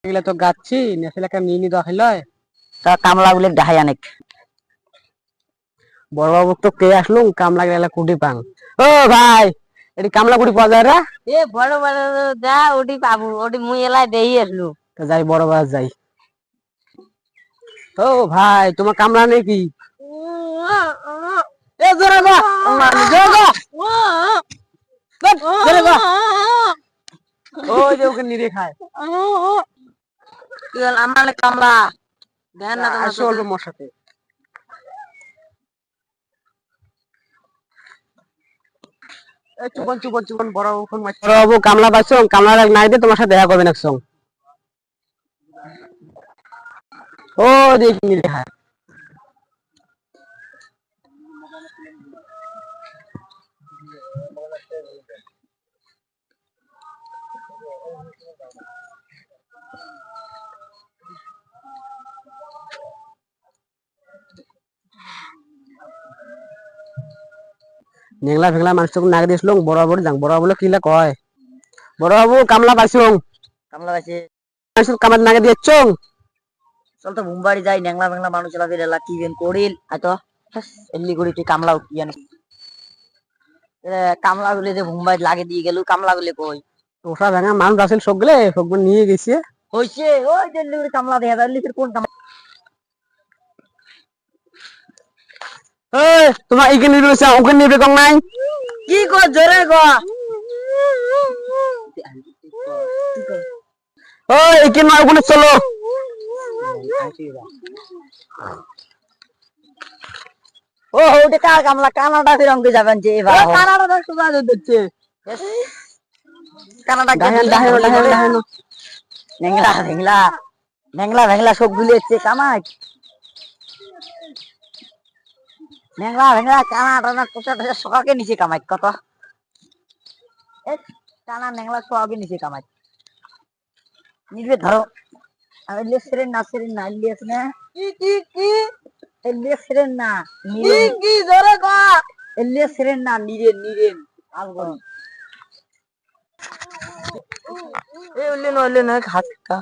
এগুলা তো গাচ্ছি নেসলে একটা মিনি দখাই লয় তা কামলা গুলো ডাহাই অনেক বড় বাবু তো কে আসলো কামলা গেলা কুটি পাং ও ভাই এটি কামলা কুটি পাওয়া যায় রা এ বড় বড় যা ওটি পাবো ওটি মুই এলাই দেই আসলু তো যাই বড় বাস যাই ও ভাই তোমার কামলা নেই কি এ জোরে গো জোরে গো জোরে গো ওই যে ওকে নিরে খায় কি হল আমার কামলা দেন না তোমার আসো অল্প মশাতে চুপন চুপন চুপন বড় বাবু ফোন মারছে বড় বাবু কামলা পাইছো কামলা নাই দে তোমার সাথে দেখা করবেন একসঙ্গ ও দেখি নিরে খায় নেংলা ফেংলা মানুষ নাগে দিয়েছিল বড় বাবু যাং বড় বাবু কিলা কয় বড় বাবু কামলা পাইছো কামলা পাইছে মানুষ কামার নাগে দিয়েছ চল তো মুম্বাই যাই নেংলা ফেংলা মানুষ লাগে এলা কি বেন করিল আইতো এমনি করি তুই কামলা কি জানি কামলা গুলি যে মুম্বাই লাগে দিয়ে গেল কামলা গুলি কই তোষা ভাঙা মানুষ আসল সব নিয়ে গেছে হইছে ওই দিল্লি করে কামলা দেখা যায় লিখের কোন কামলা তোমার এখানে নিয়ে রয়েছে ওখানে নিয়ে কম নাই কি কো জোরে গো ওই এখানে নয় ওখানে চলো ও ওটা কার কামলা কানাডা ফির অঙ্কে যাবেন যে এবার কানাডা সুদা দিচ্ছে কানাডা দাহেন দাহেন দাহেন দাহেন নেংলা ভেংলা নেংলা ভেংলা সব গুলিয়েছে কামাই নেংলা ভেংলা কানাডা কোথা সকালকে নিচে কামাই কত কানা নেংলা সকালকে নিচে কামাই নিবে ধরো আমি লিখছিলেন না ছিলেন না লিয়েছ না কি কি কি লিখছিলেন না কি কি জোরে গো লিখছিলেন না নিরেন নিরেন আলগন এ উল্লে নলে না খাত কা